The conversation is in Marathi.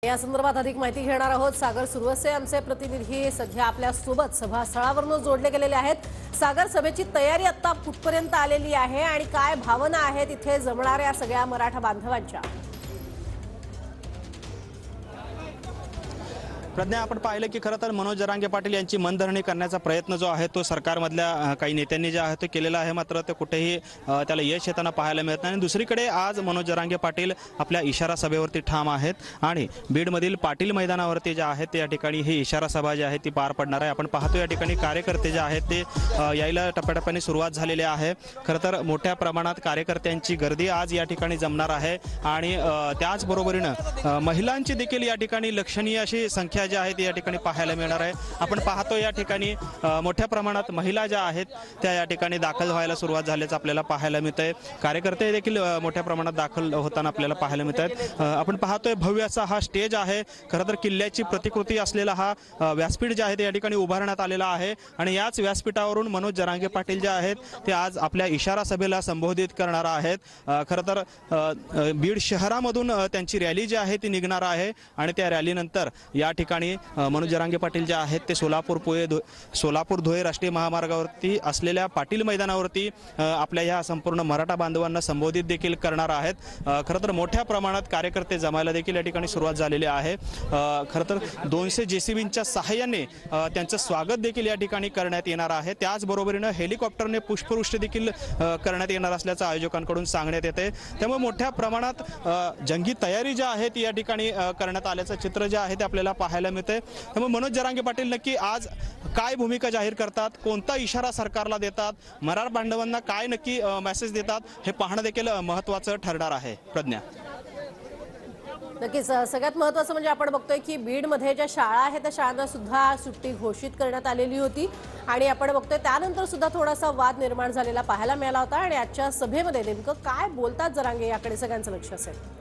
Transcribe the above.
या संदर्भात अधिक माहिती घेणार आहोत। सागर सुरवसे आमचे प्रतिनिधी सध्या आपल्या सोबत सभास्थळावरून जोडले गेलेले आहेत। सागर, सभेची तयारी आता कुठपर्यंत आलेली आहे आणि काय भावना आहेत इथे जमणाऱ्या सगळ्या मराठा बांधवांच्या? प्रज्ञा, आपण पाहिलं की खरं तर मनोज जरांगे पाटील यांची मनधरणी करण्याचा प्रयत्न जो आहे तो सरकारमधल्या काही नेत्यांनी जे आहे तो केलेला आहे, मात्र ते कुठेही त्याला यश येताना पाहायला मिळत नाही। आणि दुसरीकडे आज मनोज जरांगे पाटील आपल्या इशारा सभेवरती ठाम आहेत आणि बीडमधील पाटील मैदानावरती जे आहे ते या ठिकाणी ही इशारा सभा जी आहे ती पार पडणार आहे। आपण पाहतो या ठिकाणी कार्यकर्ते जे आहेत ते यायला टप्प्याटप्प्याने सुरुवात झालेली आहे। खरं तर मोठ्या प्रमाणात कार्यकर्त्यांची गर्दी आज या ठिकाणी जमणार आहे आणि त्याचबरोबरीनं महिलांची देखील या ठिकाणी लक्षणीय अशी संख्या जी आहे ती या ठिकाणी पाहायला मिळणार आहे। आपण पाहतो या ठिकाणी मोठ्या प्रमाणात महिला ज्या आहेत त्या या ठिकाणी दाखल व्हायला सुरुवात झाल्याचं आपल्याला पाहायला मिळतंय। कार्यकर्ते देखील मोठ्या प्रमाणात दाखल होताना आपल्याला पाहायला मिळत आहेत। आपण पाहतोय भव्य असा हा स्टेज आहे। खरं तर किल्ल्याची प्रतिकृती असलेला हा व्यासपीठ जे आहे ते या ठिकाणी उभारण्यात आलेला आहे आणि याच व्यासपीठावरून मनोज जरांगे पाटील जे आहेत ते आज आपल्या इशारा सभेला संबोधित करणार आहेत। खरं तर बीड शहरामधून त्यांची रॅली जी आहे ती निघणार आहे आणि त्या रॅलीनंतर या ठिकाणी मनोज जरांगे पाटील जे आहेत ते सोलापूर धुळे राष्ट्रीय महामार्गावरती असलेल्या पाटील मैदानावरती आपल्या या संपूर्ण मराठा बांधवांना संबोधित देखील करणार आहेत। खरं तर मोठ्या प्रमाणात कार्यकर्ते जमायला देखील या ठिकाणी सुरुवात झालेली आहे। खरं तर 200 JCBच्या सहाय्याने त्यांचं स्वागत देखील या ठिकाणी करण्यात येणार आहे। त्याचबरोबरीनं हेलिकॉप्टरने पुष्पवृष्टी देखील करण्यात येणार असल्याचं आयोजकांकडून सांगण्यात येते। त्यामुळे मोठ्या प्रमाणात जंगी तयारी जी आहे ती या ठिकाणी करण्यात आल्याचं चित्र जे आहे ते आपल्याला पाहायला मिळते। त्यामुळे मनोज जरांगे पाटील नक्की आज काय भूमिका जाहीर करतात, कोणता इशारा सरकारला देतात, मराठा बांधवांना काय नक्की मेसेज देतात हे पाहणं देखील महत्त्वाचं ठरणार आहे। प्रज्ञा, नक्कीच सगळ्यात महत्त्वाचं म्हणजे आपण बघतोय की बीडमध्ये ज्या शाळा आहेत त्या शाळांना सुद्धा सुट्टी घोषित करण्यात आलेली होती आणि आपण बघतोय त्यानंतर सुद्धा थोडासा वाद निर्माण झालेला पाहायला मिळाला होता आणि आजच्या सभेमध्ये नेमकं काय बोलतात जरांगे याकडे सगळ्यांचं लक्ष असेल।